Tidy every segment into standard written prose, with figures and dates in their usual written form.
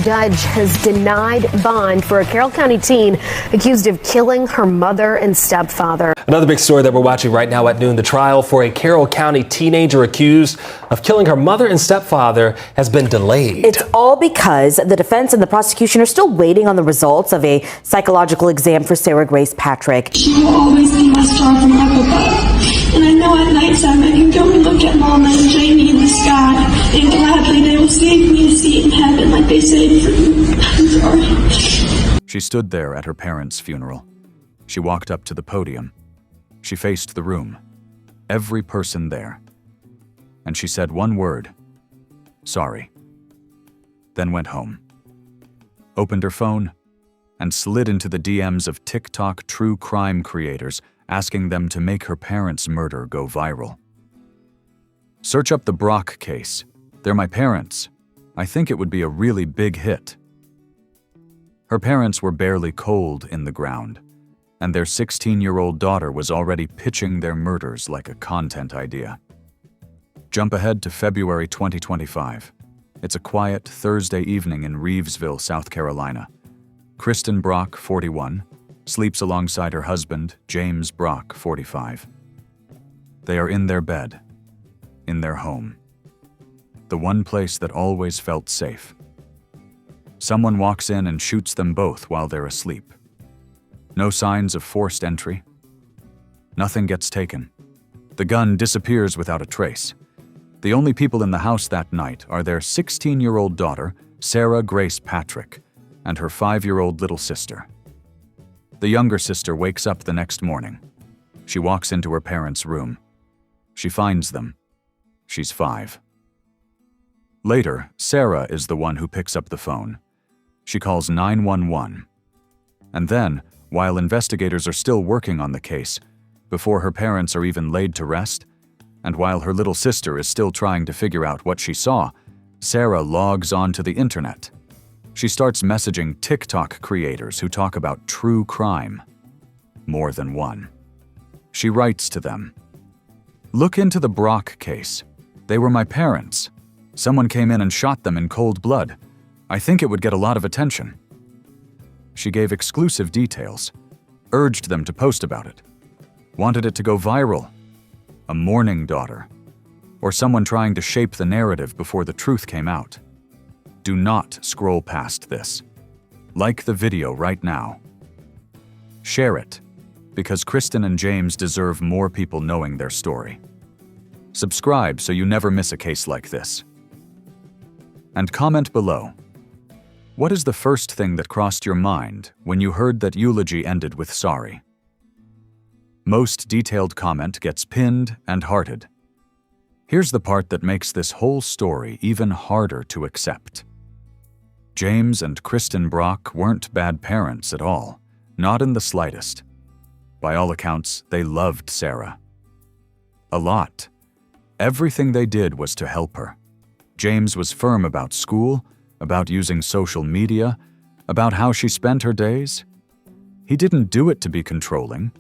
judge has denied bond for a Carroll County teen accused of killing her mother and stepfather. Another big story that we're watching right now at noon. The trial for a Carroll County teenager accused of killing her mother and stepfather has been delayed. It's all because the defense and the prosecution are still waiting on the results of a psychological exam for Sarah Grace Patrick. She will always be my star from up above. And I know at nighttime I can go and look at Mama and Jamie in the sky, and gladly they will save me a seat in heaven like they saved for you. I'm sorry. She stood there at her parents' funeral. She walked up to the podium. She faced the room, every person there. And she said one word, sorry. Then went home, opened her phone, and slid into the DMs of TikTok true crime creators, asking them to make her parents' murder go viral. Search up the Brock case. They're my parents. I think it would be a really big hit. Her parents were barely cold in the ground, and their 16-year-old daughter was already pitching their murders like a content idea. Jump ahead to February 2025. It's a quiet Thursday evening in Reevesville, South Carolina. Kristen Brock, 41, sleeps alongside her husband, James Brock, 45. They are in their bed, in their home, the one place that always felt safe. Someone walks in and shoots them both while they're asleep. No signs of forced entry. Nothing gets taken. The gun disappears without a trace. The only people in the house that night are their 16-year-old daughter, Sarah Grace Patrick, and her 5-year-old little sister. The younger sister wakes up the next morning. She walks into her parents' room. She finds them. She's 5. Later, Sarah is the one who picks up the phone. She calls 911. And then, while investigators are still working on the case, before her parents are even laid to rest, and while her little sister is still trying to figure out what she saw, Sarah logs onto the internet. She starts messaging TikTok creators who talk about true crime. More than one. She writes to them, "Look into the Brock case. They were my parents. Someone came in and shot them in cold blood. I think it would get a lot of attention." She gave exclusive details, urged them to post about it, wanted it to go viral. A mourning daughter, or someone trying to shape the narrative before the truth came out. Do not scroll past this. Like the video right now. Share it, because Kristen and James deserve more people knowing their story. Subscribe so you never miss a case like this. And comment below. What is the first thing that crossed your mind when you heard that eulogy ended with sorry? Most detailed comment gets pinned and hearted. Here's the part that makes this whole story even harder to accept. James and Kristen Brock weren't bad parents at all, not in the slightest. By all accounts, they loved Sarah. A lot. Everything they did was to help her. James was firm about school, about using social media, about how she spent her days. He didn't do it to be controlling.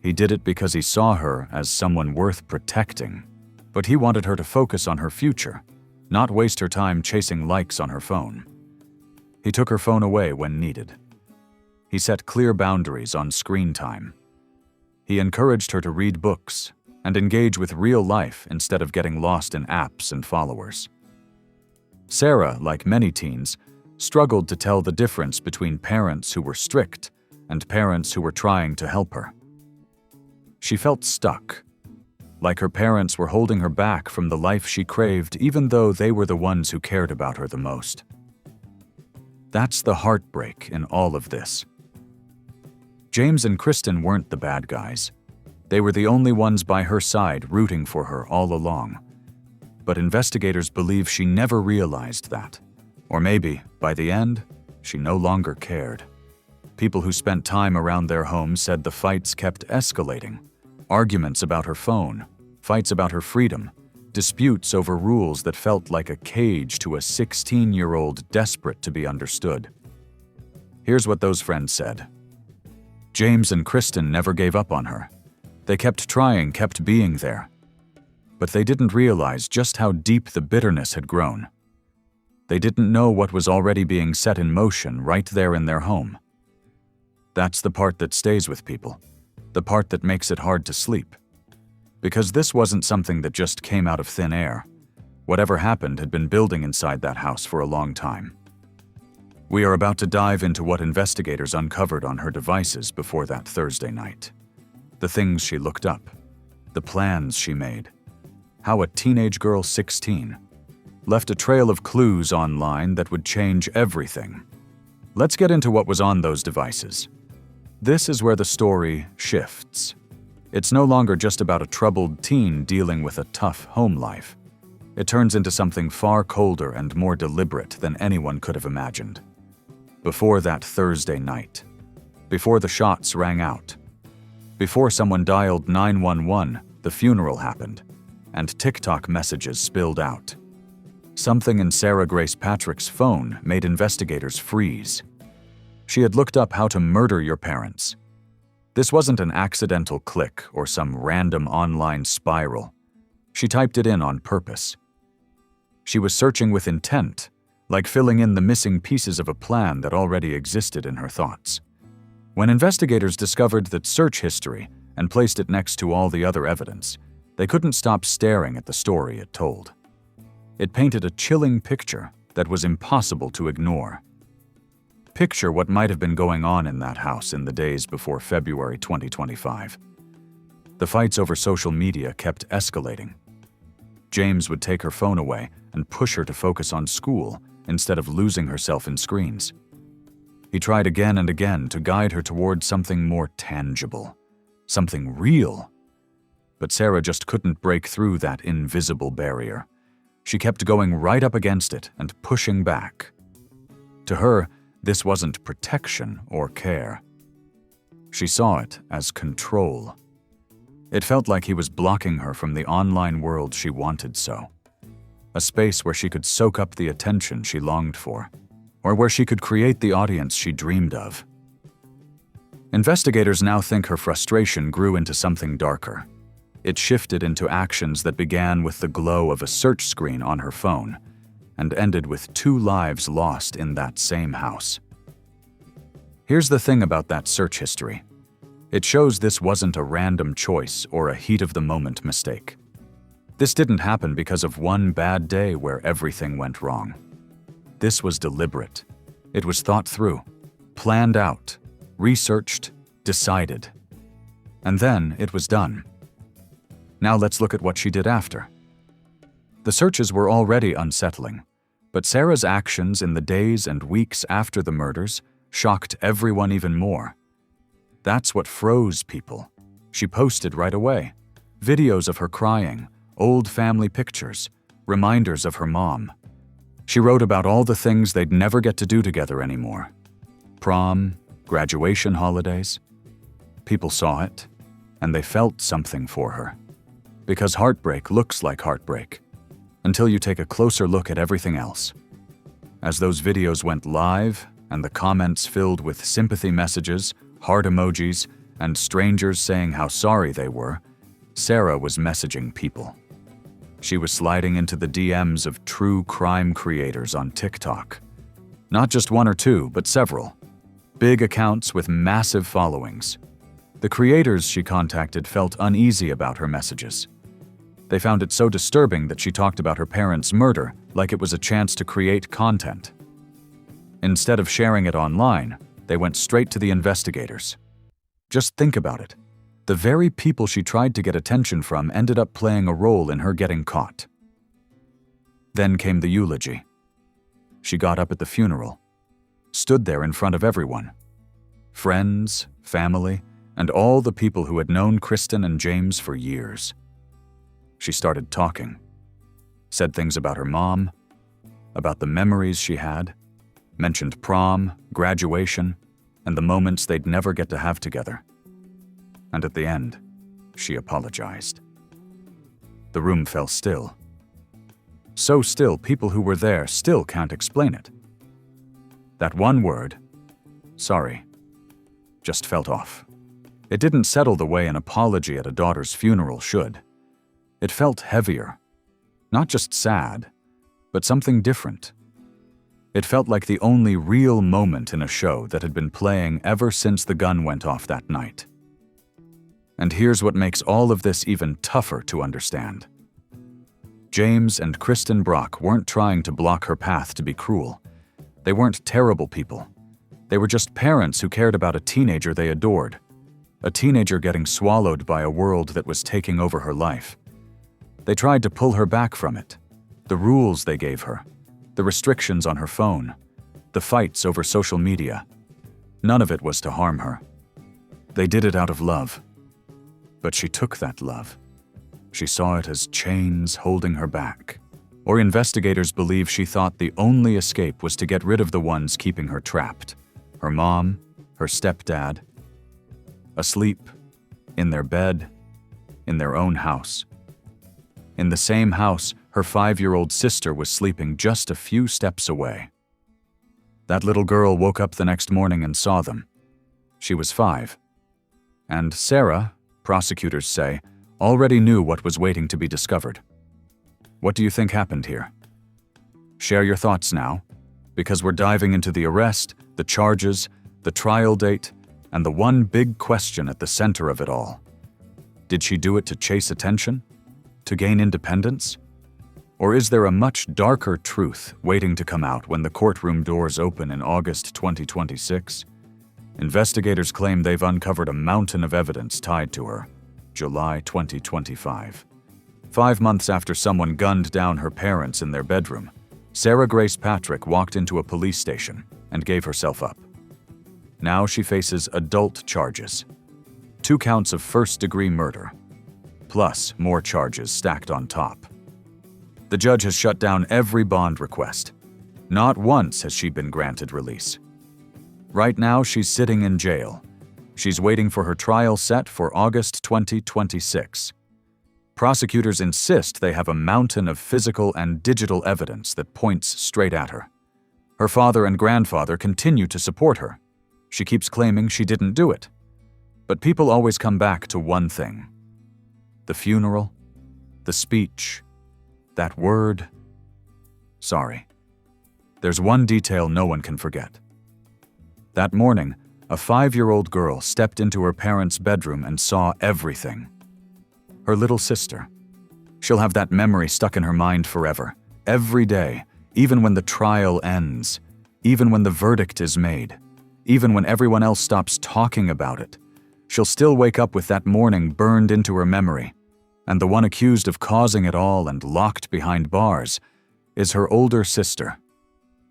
He did it because he saw her as someone worth protecting. But he wanted her to focus on her future, not waste her time chasing likes on her phone. He took her phone away when needed. He set clear boundaries on screen time. He encouraged her to read books and engage with real life instead of getting lost in apps and followers. Sarah, like many teens, struggled to tell the difference between parents who were strict and parents who were trying to help her. She felt stuck, like her parents were holding her back from the life she craved even though they were the ones who cared about her the most. That's the heartbreak in all of this. James and Kristen weren't the bad guys. They were the only ones by her side rooting for her all along. But investigators believe she never realized that. Or maybe, by the end, she no longer cared. People who spent time around their home said the fights kept escalating. Arguments about her phone, fights about her freedom, disputes over rules that felt like a cage to a 16-year-old desperate to be understood. Here's what those friends said. James and Kristen never gave up on her. They kept trying, kept being there. But they didn't realize just how deep the bitterness had grown. They didn't know what was already being set in motion right there in their home. That's the part that stays with people, the part that makes it hard to sleep. Because this wasn't something that just came out of thin air. Whatever happened had been building inside that house for a long time. We are about to dive into what investigators uncovered on her devices before that Thursday night. The things she looked up, the plans she made, how a teenage girl 16 left a trail of clues online that would change everything. Let's get into what was on those devices. This is where the story shifts. It's no longer just about a troubled teen dealing with a tough home life. It turns into something far colder and more deliberate than anyone could have imagined. Before that Thursday night, before the shots rang out, before someone dialed 911, the funeral happened, and TikTok messages spilled out. Something in Sarah Grace Patrick's phone made investigators freeze. She had looked up how to murder your parents. This wasn't an accidental click or some random online spiral. She typed it in on purpose. She was searching with intent, like filling in the missing pieces of a plan that already existed in her thoughts. When investigators discovered that search history and placed it next to all the other evidence, they couldn't stop staring at the story it told. It painted a chilling picture that was impossible to ignore. Picture what might have been going on in that house in the days before February 2025. The fights over social media kept escalating. James would take her phone away and push her to focus on school instead of losing herself in screens. He tried again and again to guide her towards something more tangible, something real. But Sarah just couldn't break through that invisible barrier. She kept going right up against it and pushing back. To her, this wasn't protection or care. She saw it as control. It felt like he was blocking her from the online world she wanted so. A space where she could soak up the attention she longed for, or where she could create the audience she dreamed of. Investigators now think her frustration grew into something darker. It shifted into actions that began with the glow of a search screen on her phone and ended with 2 lives lost in that same house. Here's the thing about that search history. It shows this wasn't a random choice or a heat-of-the-moment mistake. This didn't happen because of one bad day where everything went wrong. This was deliberate. It was thought through, planned out, researched, decided. And then it was done. Now let's look at what she did after. The searches were already unsettling, but Sarah's actions in the days and weeks after the murders shocked everyone even more. That's what froze people. She posted right away. Videos of her crying, old family pictures, reminders of her mom. She wrote about all the things they'd never get to do together anymore. Prom, graduation holidays. People saw it, and they felt something for her. Because heartbreak looks like heartbreak, until you take a closer look at everything else. As those videos went live, and the comments filled with sympathy messages, heart emojis, and strangers saying how sorry they were, Sarah was messaging people. She was sliding into the DMs of true crime creators on TikTok. Not just 1 or 2, but several. Big accounts with massive followings. The creators she contacted felt uneasy about her messages. They found it so disturbing that she talked about her parents' murder like it was a chance to create content. Instead of sharing it online, they went straight to the investigators. Just think about it. The very people she tried to get attention from ended up playing a role in her getting caught. Then came the eulogy. She got up at the funeral, stood there in front of everyone. Friends, family, and all the people who had known Kristen and James for years. She started talking, said things about her mom, about the memories she had, mentioned prom, graduation, and the moments they'd never get to have together. And at the end, she apologized. The room fell still. So still, people who were there still can't explain it. That one word, sorry, just felt off. It didn't settle the way an apology at a daughter's funeral should. It felt heavier. Not just sad, but something different. It felt like the only real moment in a show that had been playing ever since the gun went off that night. And here's what makes all of this even tougher to understand. James and Kristen Brock weren't trying to block her path to be cruel. They weren't terrible people. They were just parents who cared about a teenager they adored. A teenager getting swallowed by a world that was taking over her life. They tried to pull her back from it. The rules they gave her, the restrictions on her phone, the fights over social media. None of it was to harm her. They did it out of love. But she took that love. She saw it as chains holding her back. Or investigators believe she thought the only escape was to get rid of the ones keeping her trapped. Her mom, her stepdad. Asleep, in their bed, in their own house. In the same house, her 5-year-old sister was sleeping just a few steps away. That little girl woke up the next morning and saw them. She was 5. And Sarah, prosecutors say, already knew what was waiting to be discovered. What do you think happened here? Share your thoughts now, because we're diving into the arrest, the charges, the trial date, and the one big question at the center of it all. Did she do it to chase attention? To gain independence? Or is there a much darker truth waiting to come out when the courtroom doors open in August 2026? Investigators claim they've uncovered a mountain of evidence tied to her. July 2025. 5 months after someone gunned down her parents in their bedroom, Sarah Grace Patrick walked into a police station and gave herself up. Now she faces adult charges. 2 counts of first-degree murder, plus more charges stacked on top. The judge has shut down every bond request. Not once has she been granted release. Right now, she's sitting in jail. She's waiting for her trial set for August 2026. Prosecutors insist they have a mountain of physical and digital evidence that points straight at her. Her father and grandfather continue to support her. She keeps claiming she didn't do it. But people always come back to one thing. The funeral, the speech, that word, sorry. There's one detail no one can forget. That morning, a 5-year-old girl stepped into her parents' bedroom and saw everything. Her little sister. She'll have that memory stuck in her mind forever, every day, even when the trial ends, even when the verdict is made, even when everyone else stops talking about it. She'll still wake up with that morning burned into her memory. And the one accused of causing it all and locked behind bars is her older sister.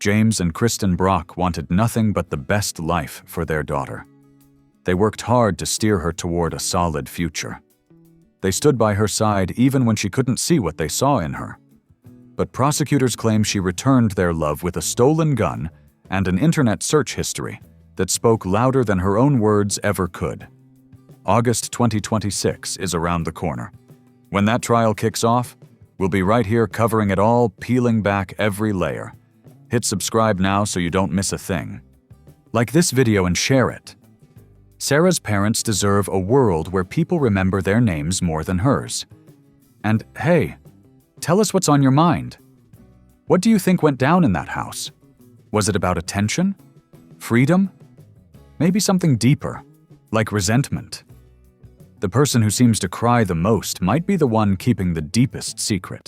James and Kristen Brock wanted nothing but the best life for their daughter. They worked hard to steer her toward a solid future. They stood by her side even when she couldn't see what they saw in her. But prosecutors claim she returned their love with a stolen gun and an internet search history that spoke louder than her own words ever could. August 2026 is around the corner. When that trial kicks off, we'll be right here covering it all, peeling back every layer. Hit subscribe now so you don't miss a thing. Like this video and share it. Sarah's parents deserve a world where people remember their names more than hers. And hey, tell us what's on your mind. What do you think went down in that house? Was it about attention? Freedom? Maybe something deeper, like resentment? The person who seems to cry the most might be the one keeping the deepest secret.